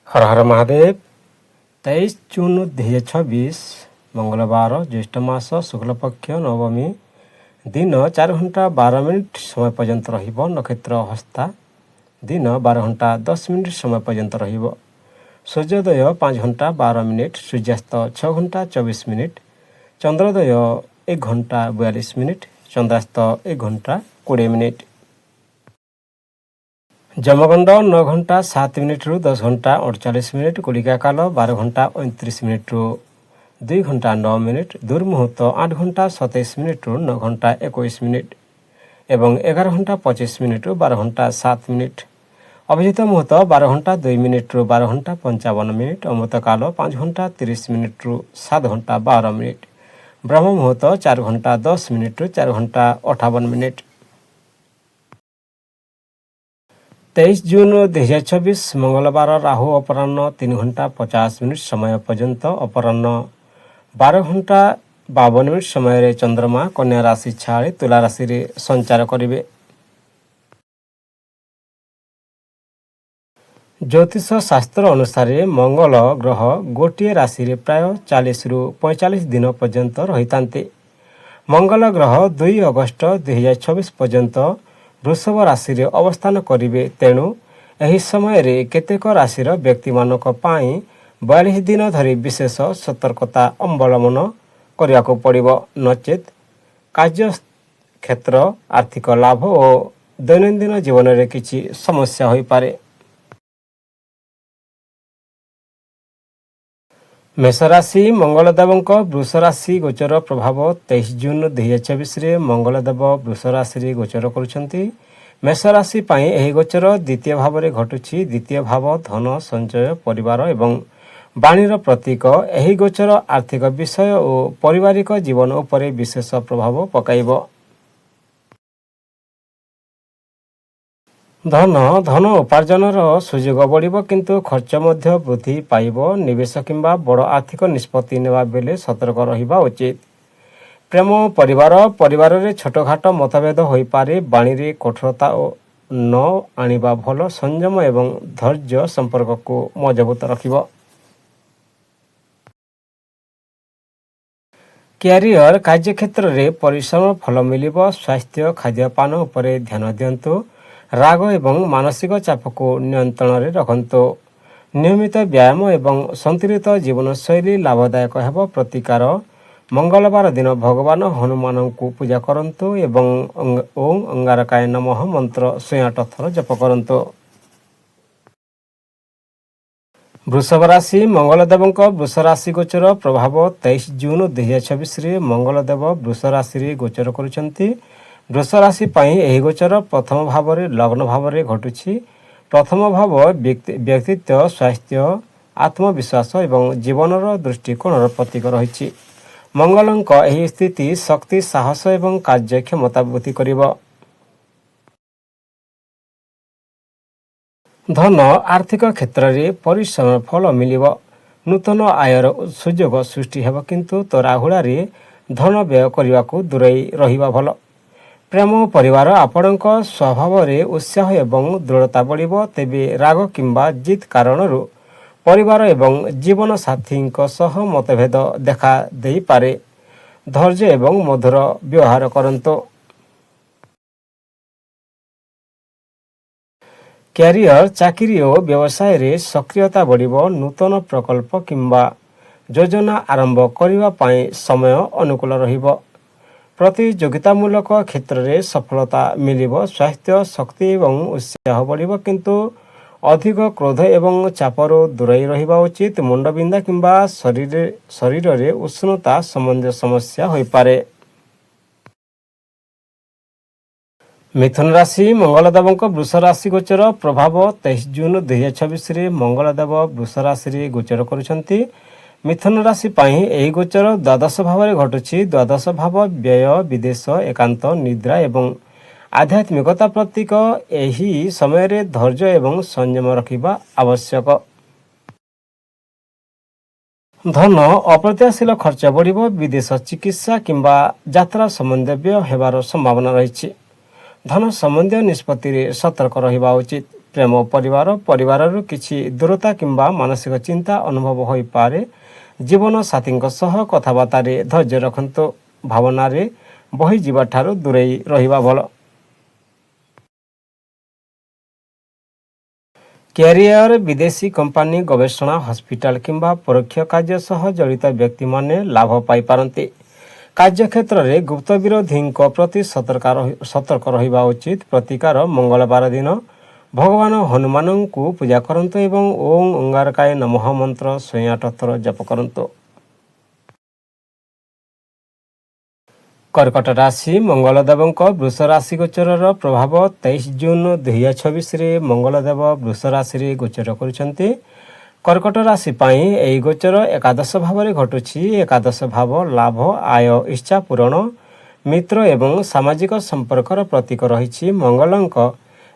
हर हर महादेव। 23 जून 2026 मंगलवार ज्येष्ठ मास शुक्लपक्ष नवमी दिन 4 घंटा 12 मिनिट समय पर्यंत रहिब। नक्षत्र हस्ता दिन 12 घंटा 10 मिनिट समय पर्यंत रहिब। सूर्योदय 5 घंटा 12 मिनिट, सूर्यास्त 6 घंटा 24 मिनिट, चंद्रोदय 1 घंटा 42 मिनिट, चंद्रास्त 1 घंटा 20 मिनिट। जमगंड 9 घंटा 7 मिनिट रु 10 घंटा 48 मिनिट, गुलिका काल 12 घंटा 29 मिनिट रु 2 घंटा 9 मिनिट, दुर्मुहूर्त 8 घंटा 27 मिनिट रु 9 घंटा 21 मिनिट एवं 11 घंटा 25 मिनिट रु 12 घंटा 7 मिनिट। अभिजित मुहूर्त 12 घंटा 2 मिनिट रु 12 घंटा 55 मिनिट, अमृत काल 5 घंटा 30 मिनिट रु 7 घंटा 12 मिनिट, ब्रह्म मुहूर्त 4 घंटा 10 मिनिट रु 4 घंटा 58 मिनिट। 23 जून 2026 मंगलवार राहु अपराह्न 3 घंटा 50 मिनिट समय पर्यंत, अपराह्न 12 घंटा 52 मिनिट समय चंद्रमा कन्या राशि छाड़ी तुला राशि रे संचार करिवे। ज्योतिष शास्त्र अनुसार मंगल ग्रह गोटे राशि रे प्राय 40 रु 45 दिन पर्यंत रहितांते। मंगल ग्रह 2 अगस्त 2026 पर्यंत वृषभ राशि रे अवस्थान करिवे। तेणु एही समय रे केतेक राशिर व्यक्ति मानक पाई 42 दिन धरी विशेष सतर्कता अवलंबन करियाको पड़िबो, नचेत कार्य क्षेत्र, आर्थिक लाभ और दैनंदिन जीवन रे किछि समस्या होई पारे। मेष राशि मंगलदेवଙ୍କ वृष राशि गोचर प्रभाव 23 जून 2026 रे मंगलदेव वृष राशि रे गोचर करुछंती। मेष राशि पाई एही गोचर द्वितीय भाव रे घटुछि। द्वितीय भाव धन संचय परिवार एवं वाणीर प्रतीक। एही गोचर आर्थिक विषय और पारिवारिक जीवन उपरे विशेष प्रभाव पकाइबो। धन उपार्जनर सुयोग बढ़िबो, किंतु खर्च मध्य वृद्धि पाइबो। निवेश किंबा बड़ आर्थिक निष्पत्ति नेबा बेले सतर्क रहिबा उचित। प्रेम परिवार रे छोटखाट मतभेद होई पारे। वाणी रे कठोरता न आनिबा भलो। संयम एवं धैर्य संपर्क को मजबूत रखिबो। कैरियर कार्यक्षेत्र रे परिश्रम फल मिलिबो। स्वास्थ्य खाद्यपान उपरे ध्यान दियंतु। राग एवं मानसिक चाप को नियंत्रण रे रखंतु। नियमित व्यायाम एवं संतुलित जीवनशैली लाभदायक हेबो। प्रतिकार मंगलवार दिन भगवान हनुमान को पूजा करंतु एवं ओम अंगारकाय नमः मंत्र 108 थर जप करंतु। वृषभ राशि मंगलदेवଙ୍କ वृष राशि गोचर प्रभाव 23 जून 2026 रे मंगलदेव वृष राशि रे गोचर करुछंती। वृष राशि पाई एही गोचर प्रथम भाव रे लग्न भाव रे घटुछि। प्रथम भाव व्यक्तित्व, स्वास्थ्य, आत्मविश्वास एवं जीवनर दृष्टिकोणर प्रतीक रहिछि। मंगलଙ୍କ एही स्थिति शक्ति, साहस एवं कार्यक्षमता वृद्धि करिबो। धन आर्थिक क्षेत्र रे परिश्रम फल मिलिबो। नूतन आयर सुयोग सृष्टि हेबो, किंतु तोराहुड़ा रे धन व्यय करिवाकू दूरेई रहिबा भलो। प्रेम परिवार आपणक स्वभाव रे उत्साह एवं दृढ़ता बढ़िबो। तेबे राग किंबा जित कारणरू परिवार एवं जीवन साथी सह मतभेद देखा देई पारे। धैर्य एवं मधुर व्यवहार करंतु। कैरियर चाकरी और व्यवसाय रे सक्रियता बढ़िबो। नूतन प्रकल्प किंबा योजना आरंभ करिवा पाई समय अनुकूल रहिबो। प्रतियोगितामूलक क्षेत्र रे सफलता मिलिबो। स्वास्थ्य, शक्ति एवं उत्साह बढ़िबो, किंतु अधिक क्रोध एवं चापरू दूरेई रहिबा उचित। मुंडबिंदा किंबा शरीर रे उष्णता संबंधी समस्या होई पारे। मिथुन राशि मंगलदेवଙ୍କ वृष राशि गोचर प्रभाव 23 जून 2026 रे मंगलदेव वृष राशि रे गोचर करुछंती। मिथुन राशि पाई एही गोचर द्वादश भाव रे घटुछि। द्वादश भाव व्यय, विदेश, एकांत, निद्रा एवं आध्यात्मिकता प्रतीक। एही समय रे धैर्य एवं संयम रखिबा आवश्यक। धन अप्रत्याशित खर्च बढ़िबो। विदेश, चिकित्सा किंबा यात्रा संबंधी व्यय हेबार संभावना रहिछि। धन संबंधी निष्पत्ति रे सतर्क रहिबा उचित। ପ୍ରେମ ପରିବାରରୁ କିଛି ଦୂରତା କିମ୍ବା ମାନସିକ ଚିନ୍ତା ଅନୁଭବ ହୋଇପାରେ। ଜୀବନସାଥୀଙ୍କ ସହ କଥାବାର୍ତ୍ତାରେ ଧୈର୍ଯ୍ୟ ରଖନ୍ତୁ। ଭାବନାରେ ବହିଯିବାଠାରୁ ଦୂରେଇ ରହିବା ଭଲ। କ୍ୟାରିୟର ବିଦେଶୀ କମ୍ପାନୀ, ଗବେଷଣା, ହସ୍ପିଟାଲ କିମ୍ବା ପରୋକ୍ଷ କାର୍ଯ୍ୟ ସହ ଜଡ଼ିତ ବ୍ୟକ୍ତିମାନେ ଲାଭ ପାଇପାରନ୍ତି। କାର୍ଯ୍ୟକ୍ଷେତ୍ରରେ ଗୁପ୍ତ ବିରୋଧୀଙ୍କ ପ୍ରତି ସତର୍କ ରହିବା ଉଚିତ। ପ୍ରତିକାର ମଙ୍ଗଳବାର ଦିନ ଭଗବାନ ହନୁମାନଙ୍କୁ ପୂଜା କରନ୍ତୁ ଏବଂ ଓଁ ଅଙ୍ଗାରକାୟ ନମଃ ମନ୍ତ୍ର 108 ଥର ଜପ କରନ୍ତୁ। କର୍କଟ ରାଶି, ମଙ୍ଗଳଦେବଙ୍କ ବୃଷ ରାଶି ଗୋଚରର ପ୍ରଭାବ 23 ଜୁନ 2026ରେ ମଙ୍ଗଳଦେବ ବୃଷ ରାଶିରେ ଗୋଚର କରୁଛନ୍ତି। କର୍କଟ ରାଶି ପାଇଁ ଏହି ଗୋଚର ଏକାଦଶ ଭାବରେ ଘଟୁଛି। ଏକାଦଶ ଭାବ ଲାଭ, ଆୟ, ଇଚ୍ଛା ପୂରଣ, ମିତ୍ର ଏବଂ ସାମାଜିକ ସମ୍ପର୍କର ପ୍ରତୀକ ରହିଛି। ମଙ୍ଗଳଙ୍କ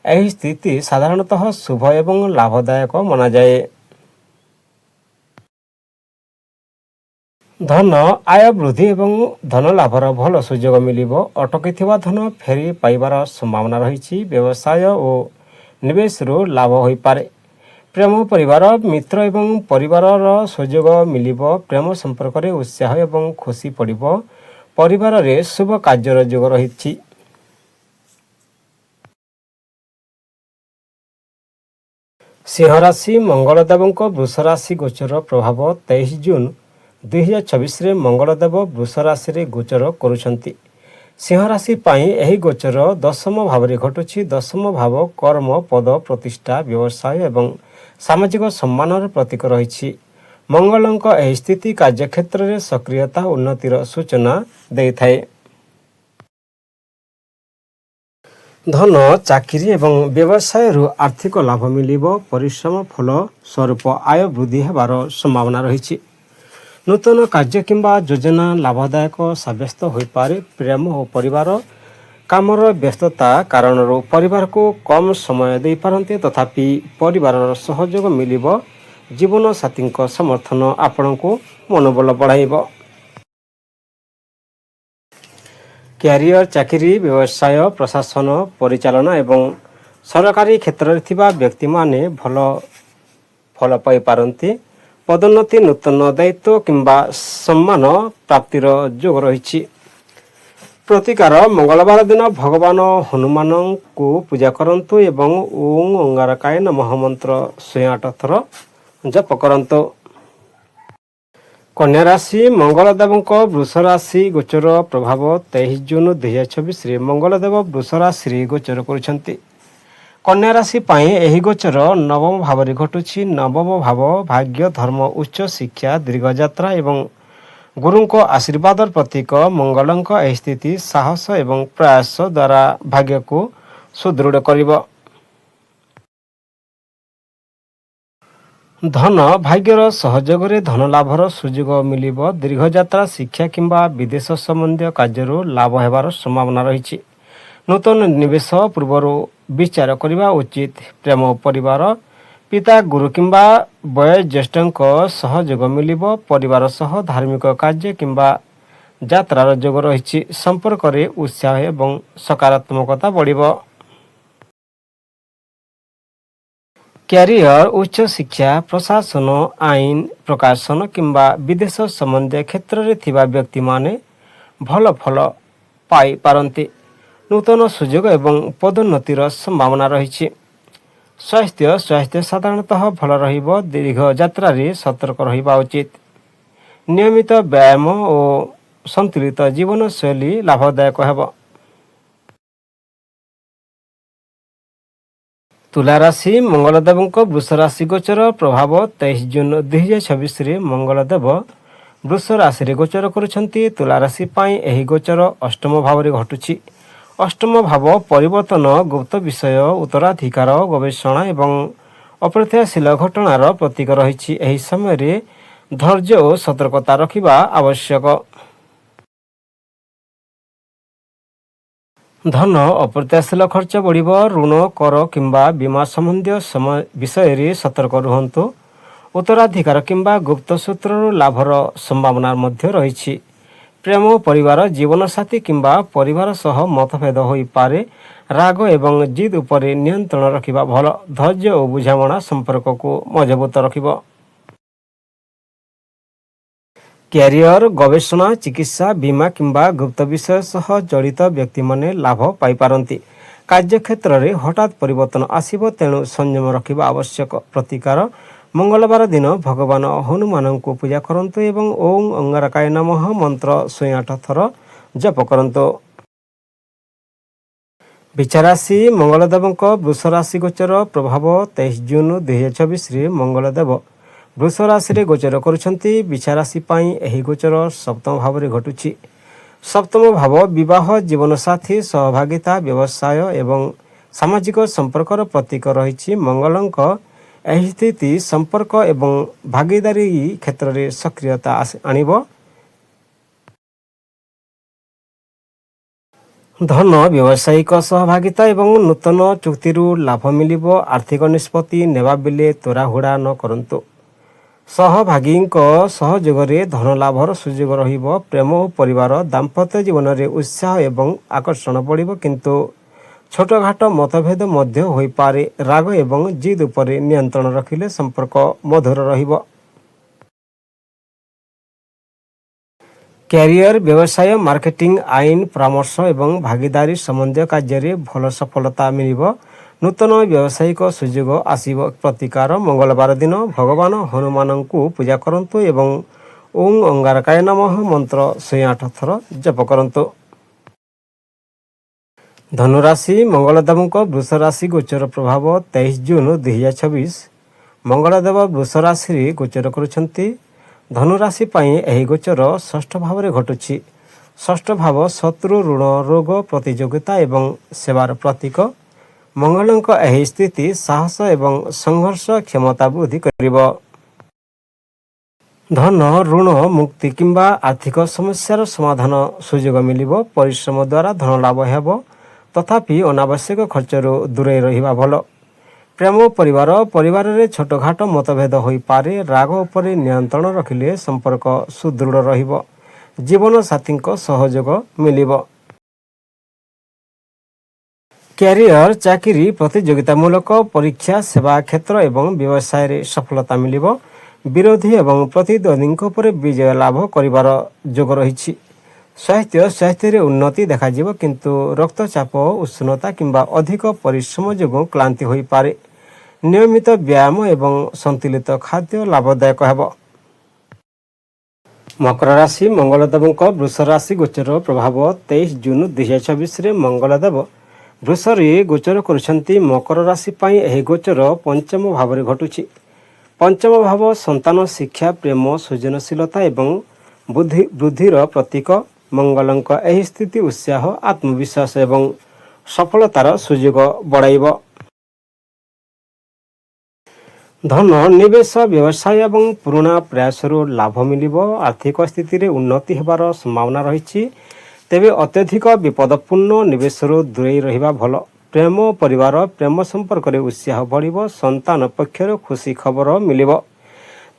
ଏହି ସ୍ଥିତି ସାଧାରଣତଃ ଶୁଭ ଏବଂ ଲାଭଦାୟକ ମନାଯାଏ। ଧନ ଆୟ ବୃଦ୍ଧି ଏବଂ ଧନ ଲାଭର ଭଲ ସୁଯୋଗ ମିଳିବ। ଅଟକିଥିବା ଧନ ଫେରି ପାଇବାର ସମ୍ଭାବନା ରହିଛି। ବ୍ୟବସାୟ ଓ ନିବେଶରୁ ଲାଭ ହୋଇପାରେ। ପ୍ରେମ, ପରିବାର, ମିତ୍ର ଏବଂ ପରିବାରର ସୁଯୋଗ ମିଳିବ। ପ୍ରେମ ସମ୍ପର୍କରେ ଉତ୍ସାହ ଏବଂ ଖୁସି ପଡ଼ିବ। ପରିବାରରେ ଶୁଭ କାର୍ଯ୍ୟର ଯୋଗ ରହିଛି। ସିଂହ ରାଶି, ମଙ୍ଗଳଦେବଙ୍କ ବୃଷ ରାଶି ଗୋଚର ପ୍ରଭାବ 23 ଜୁନ 2026ରେ ମଙ୍ଗଳଦେବ ବୃଷ ରାଶିରେ ଗୋଚର କରୁଛନ୍ତି। ସିଂହ ରାଶି ପାଇଁ ଏହି ଗୋଚର ଦଶମ ଭାବରେ ଘଟୁଛି। ଦଶମ ଭାବ କର୍ମ, ପଦ ପ୍ରତିଷ୍ଠା, ବ୍ୟବସାୟ ଏବଂ ସାମାଜିକ ସମ୍ମାନର ପ୍ରତୀକ ରହିଛି। ମଙ୍ଗଳଙ୍କ ଏହି ସ୍ଥିତି କାର୍ଯ୍ୟକ୍ଷେତ୍ରରେ ସକ୍ରିୟତା ଉନ୍ନତିର ସୂଚନା ଦେଇଥାଏ। ଧନ, ଚାକିରି ଏବଂ ବ୍ୟବସାୟରୁ ଆର୍ଥିକ ଲାଭ ମିଳିବ। ପରିଶ୍ରମ ଫଳ ସ୍ୱରୂପ ଆୟ ବୃଦ୍ଧି ହେବାର ସମ୍ଭାବନା ରହିଛି। ନୂତନ କାର୍ଯ୍ୟ କିମ୍ବା ଯୋଜନା ଲାଭଦାୟକ ସାବ୍ୟସ୍ତ ହୋଇପାରେ। ପ୍ରେମ ଓ ପରିବାର କାମର ବ୍ୟସ୍ତତା କାରଣରୁ ପରିବାରକୁ କମ୍ ସମୟ ଦେଇପାରନ୍ତି, ତଥାପି ପରିବାରର ସହଯୋଗ ମିଳିବ। ଜୀବନସାଥୀଙ୍କ ସମର୍ଥନ ଆପଣଙ୍କୁ ମନୋବଳ ବଢ଼ାଇବ। କ୍ୟାରିୟର, ଚାକିରି, ବ୍ୟବସାୟ, ପ୍ରଶାସନ, ପରିଚାଳନା ଏବଂ ସରକାରୀ କ୍ଷେତ୍ରରେ ଥିବା ବ୍ୟକ୍ତିମାନେ ଭଲ ଫଳ ପାଇପାରନ୍ତି। ପଦୋନ୍ନତି, ନୂତନ ଦାୟିତ୍ୱ କିମ୍ବା ସମ୍ମାନ ପ୍ରାପ୍ତିର ଯୋଗ ରହିଛି। ପ୍ରତିକାର ମଙ୍ଗଳବାର ଦିନ ଭଗବାନ ହନୁମାନଙ୍କୁ ପୂଜା କରନ୍ତୁ ଏବଂ ଓଁ ଅଙ୍ଗାରକାୟ ନମଃ ମନ୍ତ୍ର 108 ଥର ଜପ କରନ୍ତୁ। କନ୍ୟା ରାଶି, ମଙ୍ଗଳଦେବଙ୍କ ବୃଷ ରାଶି ଗୋଚର ପ୍ରଭାବ 23 ଜୁନ 2026ରେ ମଙ୍ଗଳଦେବ ବୃଷ ରାଶିରେ ଗୋଚର କରୁଛନ୍ତି। କନ୍ୟା ରାଶି ପାଇଁ ଏହି ଗୋଚର ନବମ ଭାବରେ ଘଟୁଛି। ନବମ ଭାବ ଭାଗ୍ୟ, ଧର୍ମ, ଉଚ୍ଚ ଶିକ୍ଷା, ଦୀର୍ଘଯାତ୍ରା ଏବଂ ଗୁରୁଙ୍କ ଆଶୀର୍ବାଦର ପ୍ରତୀକ। ମଙ୍ଗଳଙ୍କ ଏହି ସ୍ଥିତି ସାହସ ଏବଂ ପ୍ରୟାସ ଦ୍ୱାରା ଭାଗ୍ୟକୁ ସୁଦୃଢ଼ କରିବ। ଧନ, ଭାଗ୍ୟର ସହଯୋଗରେ ଧନ ଲାଭର ସୁଯୋଗ ମିଳିବ। ଦୀର୍ଘଯାତ୍ରା, ଶିକ୍ଷା କିମ୍ବା ବିଦେଶ ସମ୍ବନ୍ଧୀୟ କାର୍ଯ୍ୟରୁ ଲାଭ ହେବାର ସମ୍ଭାବନା ରହିଛି। ନୂତନ ନିବେଶ ପୂର୍ବରୁ ବିଚାର କରିବା ଉଚିତ। ପ୍ରେମ, ପରିବାର, ପିତା, ଗୁରୁ କିମ୍ବା ବୟୋଜ୍ୟେଷ୍ଠଙ୍କ ସହଯୋଗ ମିଳିବ। ପରିବାର ସହ ଧାର୍ମିକ କାର୍ଯ୍ୟ କିମ୍ବା ଯାତ୍ରାର ଯୋଗ ରହିଛି। ସମ୍ପର୍କରେ ଉତ୍ସାହ ଏବଂ ସକାରାତ୍ମକତା ବଢ଼ିବ। କ୍ୟାରିୟର, ଉଚ୍ଚ ଶିକ୍ଷା, ପ୍ରଶାସନ, ଆଇନ, ପ୍ରକାଶନ କିମ୍ବା ବିଦେଶ ସମ୍ବନ୍ଧୀୟ କ୍ଷେତ୍ରରେ ଥିବା ବ୍ୟକ୍ତିମାନେ ଭଲ ଫଳ ପାଇପାରନ୍ତି। ନୂତନ ସୁଯୋଗ ଏବଂ ପଦୋନ୍ନତିର ସମ୍ଭାବନା ରହିଛି। ସ୍ୱାସ୍ଥ୍ୟ ସାଧାରଣତଃ ଭଲ ରହିବ। ଦୀର୍ଘ ଯାତ୍ରାରେ ସତର୍କ ରହିବା ଉଚିତ। ନିୟମିତ ବ୍ୟାୟାମ ଓ ସନ୍ତୁଳିତ ଜୀବନଶୈଳୀ ଲାଭଦାୟକ ହେବ। ତୁଲା ରାଶି, ମଙ୍ଗଳଦେବଙ୍କ ବୃଷ ରାଶି ଗୋଚର ପ୍ରଭାବ 23 ଜୁନ 2026ରେ ମଙ୍ଗଳଦେବ ବୃଷ ରାଶିରେ ଗୋଚର କରୁଛନ୍ତି। ତୁଲା ରାଶି ପାଇଁ ଏହି ଗୋଚର ଅଷ୍ଟମ ଭାବରେ ଘଟୁଛି। ଅଷ୍ଟମ ଭାବ ପରିବର୍ତ୍ତନ, ଗୁପ୍ତ ବିଷୟ, ଉତ୍ତରାଧିକାର, ଗବେଷଣା ଏବଂ ଅପ୍ରତ୍ୟାଶିତ ଘଟଣାର ପ୍ରତୀକ ରହିଛି। ଏହି ସମୟରେ ଧୈର୍ଯ୍ୟ ଓ ସତର୍କତା ରଖିବା ଆବଶ୍ୟକ। ଧନ, ଅପ୍ରତ୍ୟାଶିତ ଖର୍ଚ୍ଚ ବଢ଼ିବ। ଋଣ, କର କିମ୍ବା ବୀମା ସମ୍ବନ୍ଧୀୟ ବିଷୟରେ ସତର୍କ ରୁହନ୍ତୁ। ଉତ୍ତରାଧିକାର କିମ୍ବା ଗୁପ୍ତ ସୂତ୍ରରୁ ଲାଭର ସମ୍ଭାବନା ମଧ୍ୟ ରହିଛି। ପ୍ରେମ ପରିବାର ଜୀବନସାଥୀ କିମ୍ବା ପରିବାର ସହ ମତଭେଦ ହୋଇପାରେ। ରାଗ ଏବଂ ଜିଦ୍ ଉପରେ ନିୟନ୍ତ୍ରଣ ରଖିବା ଭଲ। ଧୈର୍ଯ୍ୟ ଓ ବୁଝାମଣା ସମ୍ପର୍କକୁ ମଜବୁତ ରଖିବ। କ୍ୟାରିୟର, ଗବେଷଣା, ଚିକିତ୍ସା, ବୀମା କିମ୍ବା ଗୁପ୍ତ ବିଷୟ ସହ ଜଡ଼ିତ ବ୍ୟକ୍ତିମାନେ ଲାଭ ପାଇପାରନ୍ତି। କାର୍ଯ୍ୟକ୍ଷେତ୍ରରେ ହଠାତ୍ ପରିବର୍ତ୍ତନ ଆସିବ, ତେଣୁ ସଂଯମ ରଖିବା ଆବଶ୍ୟକ। ପ୍ରତିକାର, ମଙ୍ଗଳବାର ଦିନ ଭଗବାନ ହନୁମାନଙ୍କୁ ପୂଜା କରନ୍ତୁ ଏବଂ ଓଁ ଅଙ୍ଗାରକାୟ ନମଃ ମନ୍ତ୍ର 108 ଥର ଜପ କରନ୍ତୁ। ବିଚାରାଶି ମଙ୍ଗଳଦେବଙ୍କ ବୃଷ ରାଶି ଗୋଚର ପ୍ରଭାବ 23 ଜୁନ 2024ରେ ମଙ୍ଗଳଦେବ ବୃଷ ରାଶିରେ ଗୋଚର କରୁଛନ୍ତି। ବିଚାରାଶି ପାଇଁ ଏହି ଗୋଚର ସପ୍ତମ ଭାବରେ ଘଟୁଛି। ସପ୍ତମ ଭାବ ବିବାହ, ଜୀବନସାଥୀ, ସହଭାଗିତା, ବ୍ୟବସାୟ ଏବଂ ସାମାଜିକ ସମ୍ପର୍କର ପ୍ରତୀକ ରହିଛି। ମଙ୍ଗଳଙ୍କ ଏହି ସ୍ଥିତି ସମ୍ପର୍କ ଏବଂ ଭାଗିଦାରୀ କ୍ଷେତ୍ରରେ ସକ୍ରିୟତା ଆଣିବ। ଧନ, ବ୍ୟବସାୟିକ ସହଭାଗିତା ଏବଂ ନୂତନ ଚୁକ୍ତିରୁ ଲାଭ ମିଳିବ। ଆର୍ଥିକ ନିଷ୍ପତ୍ତି ନେବା ବେଳେ ତୋରାହୁଡ଼ା ନ କରନ୍ତୁ। ସହଭାଗୀଙ୍କ ସହଯୋଗରେ ଧନ ଲାଭର ସୁଯୋଗ ରହିବ। ପ୍ରେମ ଓ ପରିବାର, ଦାମ୍ପତ୍ୟ ଜୀବନରେ ଉତ୍ସାହ ଏବଂ ଆକର୍ଷଣ ବଢ଼ିବ, କିନ୍ତୁ ଛୋଟଘାଟ ମତଭେଦ ମଧ୍ୟ ହୋଇପାରେ। ରାଗ ଏବଂ ଜିଦ୍ ଉପରେ ନିୟନ୍ତ୍ରଣ ରଖିଲେ ସମ୍ପର୍କ ମଧୁର ରହିବ। କ୍ୟାରିୟର, ବ୍ୟବସାୟ, ମାର୍କେଟିଂ, ଆଇନ, ପରାମର୍ଶ ଏବଂ ଭାଗିଦାରୀ ସମ୍ବନ୍ଧୀୟ କାର୍ଯ୍ୟରେ ଭଲ ସଫଳତା ମିଳିବ। ନୂତନ ବ୍ୟବସାୟିକ ସୁଯୋଗ ଆସିବ। ପ୍ରତିକାର, ମଙ୍ଗଳବାର ଦିନ ଭଗବାନ ହନୁମାନଙ୍କୁ ପୂଜା କରନ୍ତୁ ଏବଂ ଓଁ ଅଙ୍ଗାରକାୟ ନମଃ ମନ୍ତ୍ର 108 ଥର ଜପ କରନ୍ତୁ। ଧନୁରାଶି ମଙ୍ଗଳଦେବଙ୍କ ବୃଷ ରାଶି ଗୋଚର ପ୍ରଭାବ 23 ଜୁନ 2024 ମଙ୍ଗଳଦେବ ବୃଷ ରାଶିରେ ଗୋଚର କରୁଛନ୍ତି। ଧନୁରାଶି ପାଇଁ ଏହି ଗୋଚର ଷଷ୍ଠ ଭାବରେ ଘଟୁଛି। ଷଷ୍ଠ ଭାବ ଶତ୍ରୁ, ଋଣ, ରୋଗ, ପ୍ରତିଯୋଗିତା ଏବଂ ସେବାର ପ୍ରତୀକ। ମଙ୍ଗଳଙ୍କ ଏହି ସ୍ଥିତି ସାହସ ଏବଂ ସଂଘର୍ଷ କ୍ଷମତା ବୃଦ୍ଧି କରିବ। ଧନ, ଋଣ ମୁକ୍ତି କିମ୍ବା ଆର୍ଥିକ ସମସ୍ୟାର ସମାଧାନ ସୁଯୋଗ ମିଳିବ। ପରିଶ୍ରମ ଦ୍ୱାରା ଧନ ଲାଭ ହେବ, ତଥାପି ଅନାବଶ୍ୟକ ଖର୍ଚ୍ଚରୁ ଦୂରେଇ ରହିବା ଭଲ। ପ୍ରେମ, ପରିବାରରେ ଛୋଟଘାଟ ମତଭେଦ ହୋଇପାରେ। ରାଗ ଉପରେ ନିୟନ୍ତ୍ରଣ ରଖିଲେ ସମ୍ପର୍କ ସୁଦୃଢ଼ ରହିବ। ଜୀବନସାଥୀଙ୍କ ସହଯୋଗ ମିଳିବ। କ୍ୟାରିୟର, ଚାକିରି, ପ୍ରତିଯୋଗିତାମୂଳକ ପରୀକ୍ଷା, ସେବା କ୍ଷେତ୍ର ଏବଂ ବ୍ୟବସାୟରେ ସଫଳତା ମିଳିବ। ବିରୋଧୀ ଏବଂ ପ୍ରତିଦ୍ୱନ୍ଦ୍ୱୀଙ୍କ ଉପରେ ବିଜୟ ଲାଭ କରିବାର ଯୋଗ ରହିଛି। ସ୍ୱାସ୍ଥ୍ୟରେ ଉନ୍ନତି ଦେଖାଯିବ, କିନ୍ତୁ ରକ୍ତଚାପ, ଉଷ୍ଣତା କିମ୍ବା ଅଧିକ ପରିଶ୍ରମ ଯୋଗୁଁ କ୍ଳାନ୍ତି ହୋଇପାରେ। ନିୟମିତ ବ୍ୟାୟାମ ଏବଂ ସନ୍ତୁଳିତ ଖାଦ୍ୟ ଲାଭଦାୟକ ହେବ। ମକର ରାଶି ମଙ୍ଗଳଦେବଙ୍କ ବୃଷ ରାଶି ଗୋଚର ପ୍ରଭାବ 23 ଜୁନ 2024ରେ ମଙ୍ଗଳଦେବ ବୃଷରେ ଗୋଚର କରୁଛନ୍ତି। ମକର ରାଶି ପାଇଁ ଏହି ଗୋଚର ପଞ୍ଚମ ଭାବରେ ଘଟୁଛି। ପଞ୍ଚମ ଭାବ ସନ୍ତାନ, ଶିକ୍ଷା, ପ୍ରେମ, ସୃଜନଶୀଳତା ଏବଂ ବୃଦ୍ଧିର ପ୍ରତୀକ। ମଙ୍ଗଳଙ୍କ ଏହି ସ୍ଥିତି ଉତ୍ସାହ, ଆତ୍ମବିଶ୍ୱାସ ଏବଂ ସଫଳତାର ସୁଯୋଗ ବଢ଼ାଇବ। ଧନ, ନିବେଶ, ବ୍ୟବସାୟ ଏବଂ ପୁରୁଣା ପ୍ରୟାସରୁ ଲାଭ ମିଳିବ। ଆର୍ଥିକ ସ୍ଥିତିରେ ଉନ୍ନତି ହେବାର ସମ୍ଭାବନା ରହିଛି, ତେବେ ଅତ୍ୟଧିକ ବିପଦପୂର୍ଣ୍ଣ ନିବେଶରୁ ଦୂରେଇ ରହିବା ଭଲ। ପ୍ରେମ, ପ୍ରେମ ସମ୍ପର୍କରେ ଉତ୍ସାହ ବଢ଼ିବ। ସନ୍ତାନ ପକ୍ଷରୁ ଖୁସି ଖବର ମିଳିବ,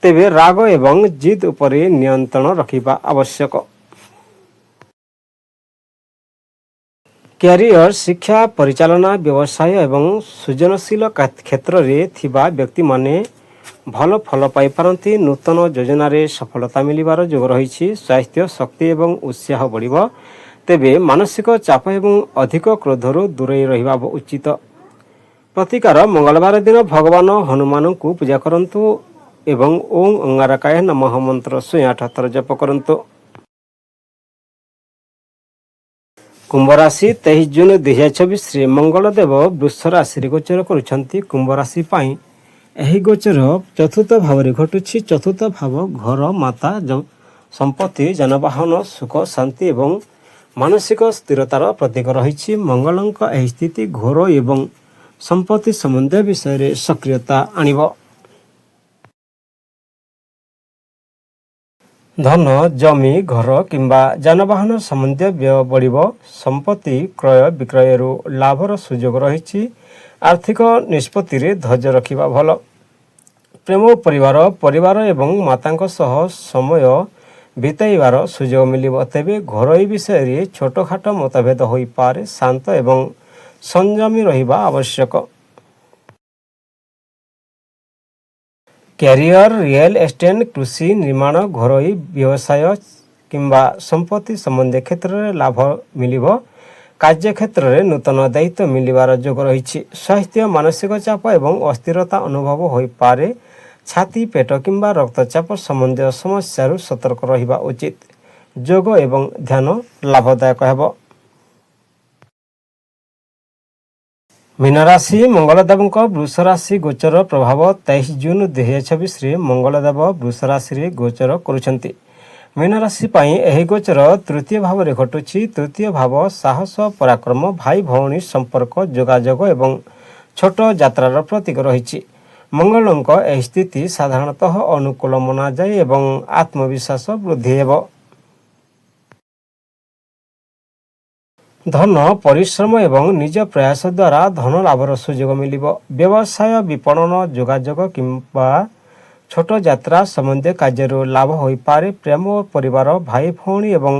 ତେବେ ରାଗ ଏବଂ ଜିଦ୍ ଉପରେ ନିୟନ୍ତ୍ରଣ ରଖିବା ଆବଶ୍ୟକ। କ୍ୟାରିୟର, ଶିକ୍ଷା, ପରିଚାଳନା, ବ୍ୟବସାୟ ଏବଂ ସୃଜନଶୀଳ କ୍ଷେତ୍ରରେ ଥିବା ବ୍ୟକ୍ତିମାନେ ଭଲ ଫଳ ପାଇପାରନ୍ତି। ନୂତନ ଯୋଜନାରେ ସଫଳତା ମିଳିବାର ଯୋଗ ରହିଛି। ସ୍ୱାସ୍ଥ୍ୟ, ଶକ୍ତି ଏବଂ ଉତ୍ସାହ ବଢ଼ିବ, ତେବେ ମାନସିକ ଚାପ ଏବଂ ଅଧିକ କ୍ରୋଧରୁ ଦୂରେଇ ରହିବା ଉଚିତ। ପ୍ରତିକାର, ମଙ୍ଗଳବାର ଦିନ ଭଗବାନ ହନୁମାନଙ୍କୁ ପୂଜା କରନ୍ତୁ ଏବଂ ଓଁ ଅଙ୍ଗାରକାୟ ନମଃ ମନ୍ତ୍ର 108 ଥର ଜପ କରନ୍ତୁ। କୁମ୍ଭ ରାଶି 23 ଜୁନ 2024ରେ ମଙ୍ଗଳଦେବ ବୃଷ ରାଶିରେ ଗୋଚର କରୁଛନ୍ତି। କୁମ୍ଭ ରାଶି ପାଇଁ ଏହି ଗୋଚର ଚତୁର୍ଥ ଭାବରେ ଘଟୁଛି। ଚତୁର୍ଥ ଭାବ ଘର, ମାତା, ସମ୍ପତ୍ତି, ଯାନବାହନ, ସୁଖ, ଶାନ୍ତି ଏବଂ ମାନସିକ ସ୍ଥିରତାର ପ୍ରତୀକ ରହିଛି। ମଙ୍ଗଳଙ୍କ ଏହି ସ୍ଥିତି ଘର ଏବଂ ସମ୍ପତ୍ତି ସମ୍ବନ୍ଧୀୟ ବିଷୟରେ ସକ୍ରିୟତା ଆଣିବ। ଧନ, ଜମି, ଘର କିମ୍ବା ଯାନବାହନ ସମ୍ବନ୍ଧୀୟ ବ୍ୟୟ ବଢ଼ିବ। ସମ୍ପତ୍ତି କ୍ରୟ ବିକ୍ରୟରୁ ଲାଭର ସୁଯୋଗ ରହିଛି। ଆର୍ଥିକ ନିଷ୍ପତ୍ତିରେ ଧୈର୍ଯ୍ୟ ରଖିବା ଭଲ। ପ୍ରେମ, ପରିବାର ଏବଂ ମାତାଙ୍କ ସହ ସମୟ ବିତାଇବାର ସୁଯୋଗ ମିଳିବ। ତେବେ ଘରୋଇ ବିଷୟରେ ଛୋଟଖାଟ ମତଭେଦ ହୋଇପାରେ। ଶାନ୍ତ ଏବଂ ସଂଯମୀ ରହିବା ଆବଶ୍ୟକ। କ୍ୟାରିୟର ରିଏଲ ଏଷ୍ଟେଟ୍, କୃଷି, ନିର୍ମାଣ, ଘରୋଇ ବ୍ୟବସାୟ କିମ୍ବା ସମ୍ପତ୍ତି ସମ୍ବନ୍ଧୀୟ କ୍ଷେତ୍ରରେ ଲାଭ ମିଳିବ। କାର୍ଯ୍ୟକ୍ଷେତ୍ରରେ ନୂତନ ଦାୟିତ୍ୱ ମିଳିବାର ଯୋଗ ରହିଛି। ସ୍ୱାସ୍ଥ୍ୟ, ମାନସିକ ଚାପ ଏବଂ ଅସ୍ଥିରତା ଅନୁଭବ ହୋଇପାରେ। ଛାତି, ପେଟ କିମ୍ବା ରକ୍ତଚାପ ସମ୍ବନ୍ଧୀୟ ସମସ୍ୟାରୁ ସତର୍କ ରହିବା ଉଚିତ। ଯୋଗ ଏବଂ ଧ୍ୟାନ ଲାଭଦାୟକ ହେବ। ମୀନରାଶି, ମଙ୍ଗଳଦେବଙ୍କ ବୃଷ ରାଶି ଗୋଚର ପ୍ରଭାବ। 23 ଜୁନ 2026ରେ ମଙ୍ଗଳଦେବ ବୃଷ ରାଶିରେ ଗୋଚର କରୁଛନ୍ତି। ମୀନରାଶି ପାଇଁ ଏହି ଗୋଚର ତୃତୀୟ ଭାବରେ ଘଟୁଛି। ତୃତୀୟ ଭାବ ସାହସ, ପରାକ୍ରମ, ଭାଇ ଭଉଣୀ ସମ୍ପର୍କ, ଯୋଗାଯୋଗ ଏବଂ ଛୋଟ ଯାତ୍ରାର ପ୍ରତୀକ ରହିଛି। ମଙ୍ଗଳଙ୍କ ଏହି ସ୍ଥିତି ସାଧାରଣତଃ ଅନୁକୂଳ ମନାଯାଏ ଏବଂ ଆତ୍ମବିଶ୍ୱାସ ବୃଦ୍ଧି ହେବ। ଧନ, ପରିଶ୍ରମ ଏବଂ ନିଜ ପ୍ରୟାସ ଦ୍ୱାରା ଧନ ଲାଭର ସୁଯୋଗ ମିଳିବ। ବ୍ୟବସାୟ, ବିପଣନ, ଯୋଗାଯୋଗ କିମ୍ବା ଛୋଟ ଯାତ୍ରା ସମ୍ବନ୍ଧୀୟ କାର୍ଯ୍ୟରୁ ଲାଭ ହୋଇପାରେ। ପ୍ରେମ, ପରିବାର, ଭାଇ ଭଉଣୀ ଏବଂ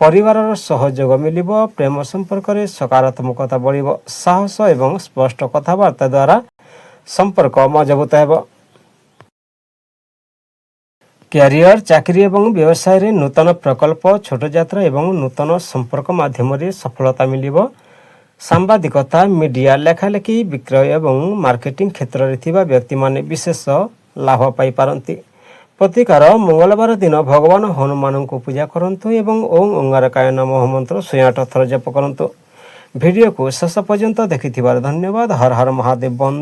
ପରିବାରର ସହଯୋଗ ମିଳିବ। ପ୍ରେମ ସମ୍ପର୍କରେ ସକାରାତ୍ମକତା ବଢ଼ିବ। ସାହସ ଏବଂ ସ୍ପଷ୍ଟ କଥାବାର୍ତ୍ତା ଦ୍ୱାରା ସମ୍ପର୍କ ମଜବୁତ ହେବ। କ୍ୟାରିୟର, ଚାକିରି ଏବଂ ବ୍ୟବସାୟରେ ନୂତନ ପ୍ରକଳ୍ପ, ଛୋଟ ଯାତ୍ରା ଏବଂ ନୂତନ ସମ୍ପର୍କ ମାଧ୍ୟମରେ ସଫଳତା ମିଳିବ। ସାମ୍ବାଦିକତା, ମିଡ଼ିଆ, ଲେଖାଲେଖି, ବିକ୍ରୟ ଏବଂ ମାର୍କେଟିଂ କ୍ଷେତ୍ରରେ ଥିବା ବ୍ୟକ୍ତିମାନେ ବିଶେଷ ଲାଭ ପାଇପାରନ୍ତି। ପ୍ରତିକାର, ମଙ୍ଗଳବାର ଦିନ ଭଗବାନ ହନୁମାନଙ୍କୁ ପୂଜା କରନ୍ତୁ ଏବଂ ଓଁ ଅଙ୍ଗାରକାୟ ନମଃ ମନ୍ତ୍ର 108 ଥର ଜପ କରନ୍ତୁ। ଭିଡ଼ିଓକୁ ଶେଷ ପର୍ଯ୍ୟନ୍ତ ଦେଖିଥିବାରୁ ଧନ୍ୟବାଦ। ହର ହର ମହାଦେବ। ବନ୍ଦେ